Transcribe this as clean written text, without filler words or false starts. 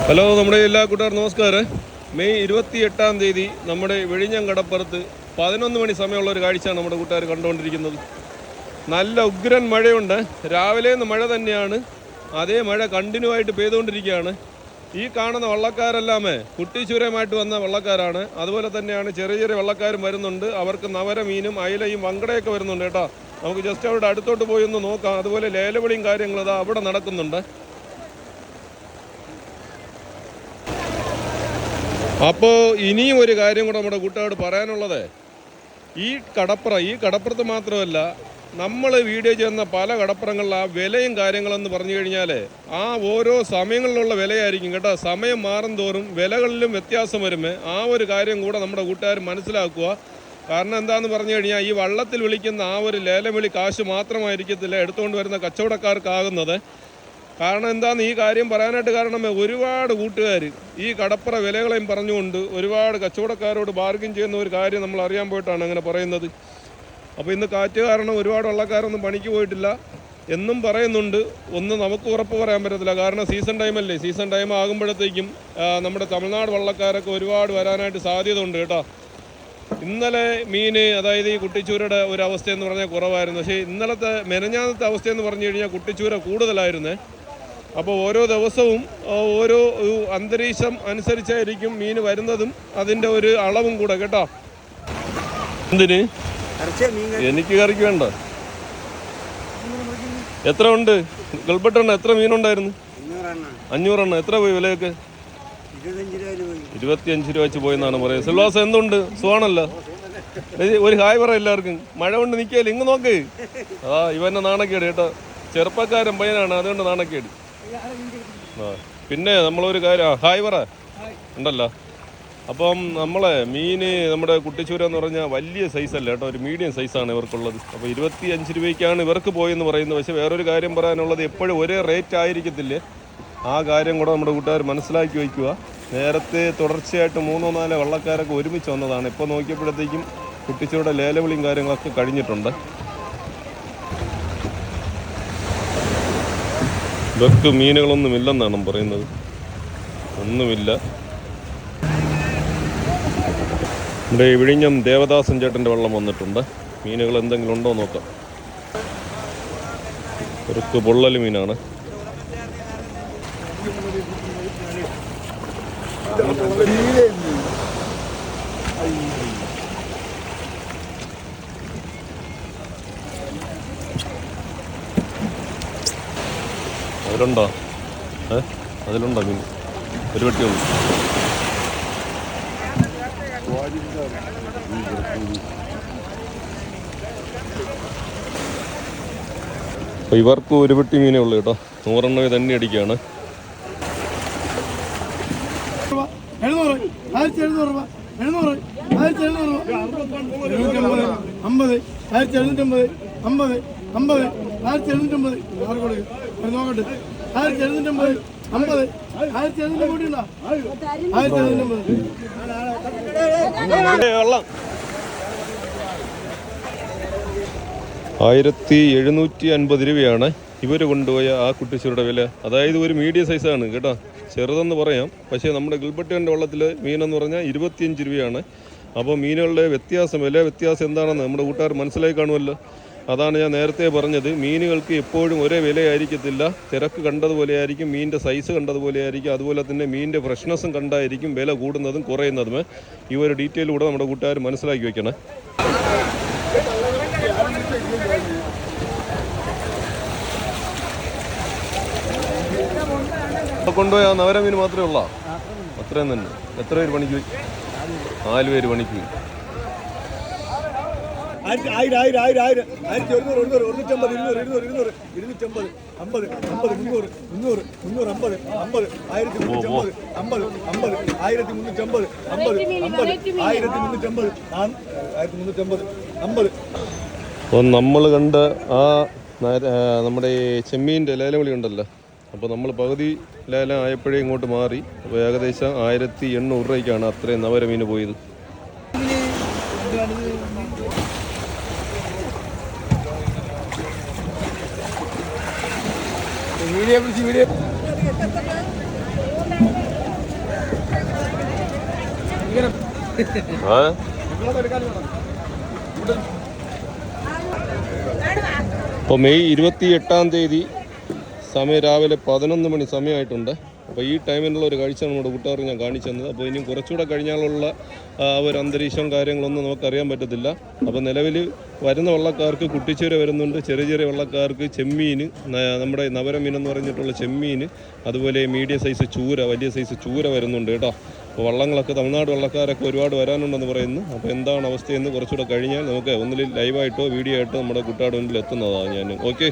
Hello, നമ്മുടെ എല്ലാ കൂട്ടുകാർക്കും നമസ്കാരം. മെയ് 28-ാം തീയതി നമ്മുടെ വിഴിഞ്ഞം കടപ്പുറത്ത് 11 മണി സമയമുള്ള ഒരു കാഴ്ചയാണ് നമ്മുടെ കൂട്ടുകാർ കണ്ടുകൊണ്ടിരിക്കുന്നത്. നല്ല ഉഗ്രൻ മഴയുണ്ട്. രാവിലെ നിന്ന് മഴ തന്നെയാണ്. അതേ മഴ കണ്ടിന്യൂ ആയിട്ട് പെയ്തുകൊണ്ടിരിക്കുകയാണ്. ഈ കാണുന്ന വള്ളക്കാരെല്ലാമേ കുട്ടിച്ചൂരമായിട്ട് വന്ന വള്ളക്കാരാണ്. അതുപോലെ തന്നെയാണ് ചെറിയ ചെറിയ വള്ളക്കാരും വരുന്നുണ്ട്. അവർക്ക് നവര മീനും അയിലയും വങ്കടയൊക്കെ വരുന്നുണ്ട് കേട്ടോ. നമുക്ക് ജസ്റ്റ് അവിടെ അടുത്തോട്ട് പോയി ഒന്ന് നോക്കാം. അതുപോലെ ലേലവിളിയും കാര്യങ്ങളും ഇതാ അവിടെ നടക്കുന്നുണ്ട്. അപ്പോൾ ഇനിയും ഒരു കാര്യം കൂടെ നമ്മുടെ കൂട്ടുകാരോട് പറയാനുള്ളത്, ഈ കടപ്പുറത്ത് മാത്രമല്ല, നമ്മൾ വീഡിയോ ചെയ്യുന്ന പല കടപ്പുറങ്ങളിൽ ആ വിലയും കാര്യങ്ങളെന്ന് പറഞ്ഞു കഴിഞ്ഞാൽ ആ ഓരോ സമയങ്ങളിലുള്ള വിലയായിരിക്കും കേട്ടോ. സമയം മാറും തോറും വിലകളിലും വ്യത്യാസം വരുമേ. ആ ഒരു കാര്യം കൂടെ നമ്മുടെ കൂട്ടുകാർ മനസ്സിലാക്കുക. കാരണം എന്താണെന്ന് പറഞ്ഞു കഴിഞ്ഞാൽ ഈ വള്ളത്തിൽ വിളിക്കുന്ന ആ ഒരു ലേലം വിളി കാശ് മാത്രമായിരിക്കത്തില്ല എടുത്തുകൊണ്ട് വരുന്ന കച്ചവടക്കാർക്കാകുന്നത്. കാരണം എന്താണെന്ന് ഈ കാര്യം പറയാനായിട്ട് കാരണമേ, ഒരുപാട് കൂട്ടുകാർ ഈ കടപ്പുറ വിലകളെയും പറഞ്ഞുകൊണ്ട് ഒരുപാട് കച്ചവടക്കാരോട് ബാർഗിൻ ചെയ്യുന്ന ഒരു കാര്യം നമ്മൾ അറിയാൻ പോയിട്ടാണ് അങ്ങനെ പറയുന്നത്. അപ്പോൾ ഇന്ന് കാറ്റ് കാരണം ഒരുപാട് വള്ളക്കാരൊന്നും പണിക്ക് പോയിട്ടില്ല എന്നും പറയുന്നുണ്ട്. ഒന്നും നമുക്ക് ഉറപ്പ് പറയാൻ പറ്റത്തില്ല. കാരണം സീസൺ ടൈമല്ലേ. സീസൺ ടൈം ആകുമ്പോഴത്തേക്കും നമ്മുടെ തമിഴ്നാട് വള്ളക്കാരൊക്കെ ഒരുപാട് വരാനായിട്ട് സാധ്യത ഉണ്ട് കേട്ടോ. ഇന്നലെ മീൻ, അതായത് ഈ കുട്ടിച്ചൂരയുടെ ഒരു അവസ്ഥയെന്ന് പറഞ്ഞാൽ കുറവായിരുന്നു. പക്ഷേ ഇന്നലത്തെ മെനഞ്ഞാന്നത്തെ അവസ്ഥയെന്ന് പറഞ്ഞു കഴിഞ്ഞാൽ കുട്ടിച്ചൂര കൂടുതലായിരുന്നേ. അപ്പോൾ ഓരോ ദിവസവും ഓരോ അന്തരീക്ഷം അനുസരിച്ചായിരിക്കും മീൻ വരുന്നതും അതിൻ്റെ ഒരു അളവും കൂടെ കേട്ടോ. എന്തിന് എനിക്ക് കറിക്ക് വേണ്ട. എത്ര ഉണ്ട് ഗൾബട്ടെണ്ണ? എത്ര മീനുണ്ടായിരുന്നു? 500 എണ്ണം. എത്ര പോയി വിലയൊക്കെ? 25 രൂപ വെച്ച് പോയെന്നാണ് പറയുന്നത്. സിൽവാസ് എന്തുണ്ട്? സുഖാണല്ലോ. ഒരു ഹായ് പറ എല്ലാവർക്കും. മഴ കൊണ്ട് നിൽക്കുകയല്ലേ, ഇങ്ങ് നോക്ക്. ഇവൻ്റെ നാണക്കേട് കേട്ടോ. ചെറുപ്പക്കാരൻ പയ്യനാണ്, അതുകൊണ്ട് നാണക്കേട്. പിന്നെ നമ്മളൊരു കാര്യം ഹായ് പറ ഉണ്ടല്ലോ. അപ്പം നമ്മളെ മീന് നമ്മുടെ കുട്ടിച്ചൂര എന്ന് പറഞ്ഞാൽ വലിയ സൈസല്ല കേട്ടോ, ഒരു മീഡിയം സൈസാണ് ഇവർക്കുള്ളത്. അപ്പോൾ 25 രൂപയ്ക്കാണ് ഇവർക്ക് പോയെന്ന് പറയുന്നത്. പക്ഷേ വേറൊരു കാര്യം പറയാനുള്ളത്, എപ്പോഴും ഒരേ റേറ്റ് ആയിരിക്കത്തില്ലേ. ആ കാര്യം കൂടെ നമ്മുടെ കൂട്ടുകാർ മനസ്സിലാക്കി വയ്ക്കുക. നേരത്തെ തുടർച്ചയായിട്ട് 3-4 വള്ളക്കാരൊക്കെ ഒരുമിച്ച് വന്നതാണ്. ഇപ്പോൾ നോക്കിയപ്പോഴത്തേക്കും കുട്ടിച്ചൂരുടെ ലേലവിളിയും കാര്യങ്ങളൊക്കെ കഴിഞ്ഞിട്ടുണ്ട്. ഇവർക്ക് മീനുകളൊന്നുമില്ലെന്നാണ് പറയുന്നത്. ഒന്നുമില്ല. ഇവിടെ വിഴിഞ്ഞം ദേവദാസൻ ചേട്ടൻ്റെ വെള്ളം വന്നിട്ടുണ്ട്. മീനുകൾ എന്തെങ്കിലും ഉണ്ടോ നോക്കാം. ഇവർക്ക് പൊള്ളൽ മീനാണ്. അതിലുണ്ടോ? അതിലുണ്ടോ മീൻ? ഒരു വെട്ടിയുണ്ട്. അപ്പോൾ ഇവർക്ക് ഒരു വെട്ടി മീനേ ഉള്ളൂ കേട്ടോ. 100 എണ്ണ തന്നെ അടിക്കുകയാണ്. 700, 1700 രൂപ, 700, 1700 രൂപ, 750, 50, 1750, 50, 50, 1750. നോക്കട്ടെ, 1750, 50, 1750 കൂട്ടിയുണ്ടോ? 1750. വെള്ളം 1750 രൂപയാണ് ഇവർ കൊണ്ടുപോയ ആ കുട്ടിച്ചൂരുടെ വില. അതായത് ഒരു മീഡിയം സൈസാണ് കേട്ടോ. ചെറുതെന്ന് പറയാം. പക്ഷേ നമ്മുടെ ഗിൽബർട്ടിൻ്റെ വള്ളത്തിൽ മീനെന്ന് പറഞ്ഞാൽ 25 രൂപയാണ്. അപ്പോൾ മീനുകളുടെ വ്യത്യാസം, വില വ്യത്യാസം എന്താണെന്ന് നമ്മുടെ കൂട്ടുകാർ മനസ്സിലായി കാണുമല്ലോ. അതാണ് ഞാൻ നേരത്തെ പറഞ്ഞത്. മീനുകൾക്ക് എപ്പോഴും ഒരേ വിലയായിരിക്കത്തില്ല. തിരക്ക് കണ്ടതുപോലെ ആയിരിക്കും, മീനിൻ്റെ സൈസ് കണ്ടതുപോലെ ആയിരിക്കും, അതുപോലെ തന്നെ മീനിൻ്റെ ഫ്രഷ്നെസ്സും കണ്ടായിരിക്കും വില കൂടുന്നതും കുറയുന്നതും. ഈ ഒരു ഡീറ്റെയിൽ കൂടെ നമ്മുടെ കൂട്ടുകാർ മനസ്സിലാക്കി വയ്ക്കണം. കൊണ്ടുപോയി ആ നവര മീൻ മാത്രമേ ഉള്ളൂ. അത്രയും തന്നെ. എത്ര പേര് പണിക്ക് പോയി? 4 പേര് പണിക്ക് പോയി. 1000, 1000, 1000, 1000, 1100, 100, 150, 200, 200, 250, 50, 50, 300, 300, 350, 50, 1350, 50, 50, 1350, 50, 50, 1350, 1350, 50. അപ്പോൾ നമ്മൾ കണ്ട ആ നമ്മുടെ ചെമ്മീൻ്റെ ലേലവിളി ഉണ്ടല്ലോ. അപ്പോൾ നമ്മൾ പകുതി ലേലം ആയപ്പോഴേ ഇങ്ങോട്ട് മാറി. അപ്പോൾ ഏകദേശം 1800 രൂപയ്ക്കാണ് അത്രയും നവര മീൻ പോയത്. വീഡിയോ അപ്പോൾ മെയ് 28 സമയം രാവിലെ 11 മണി സമയമായിട്ടുണ്ട്. അപ്പോൾ ഈ ടൈമിനുള്ള ഒരു കാഴ്ച നമ്മുടെ കൂട്ടുകാർക്ക് ഞാൻ കാണിച്ചു തന്നത്. അപ്പോൾ ഇനിയും കുറച്ചുകൂടെ കഴിഞ്ഞാലുള്ള ഒരു അന്തരീക്ഷം കാര്യങ്ങളൊന്നും നമുക്കറിയാൻ പറ്റത്തില്ല. അപ്പോൾ നിലവിൽ വരുന്ന വള്ളക്കാർക്ക് കുട്ടിച്ചൂര വരുന്നുണ്ട്, ചെറിയ ചെറിയ വള്ളക്കാർക്ക് ചെമ്മീൻ, നമ്മുടെ നവരമീൻ എന്ന് പറഞ്ഞിട്ടുള്ള ചെമ്മീൻ, അതുപോലെ മീഡിയം സൈസ് ചൂര, വലിയ സൈസ് ചൂര വരുന്നുണ്ട് കേട്ടോ. അപ്പോൾ വള്ളങ്ങളൊക്കെ തമിഴ്നാട് വള്ളക്കാരൊക്കെ ഒരുപാട് വരാനുണ്ടെന്ന് പറയുന്നു. അപ്പോൾ എന്താണ് അവസ്ഥയെന്ന് കുറച്ചുകൂടെ കഴിഞ്ഞാൽ നമുക്ക് ഒന്നിൽ ലൈവായിട്ടോ വീഡിയോ ആയിട്ടോ നമ്മുടെ കുട്ടാട് മുന്നിൽ എത്തുന്നതാണ് ഞാൻ. ഓക്കെ.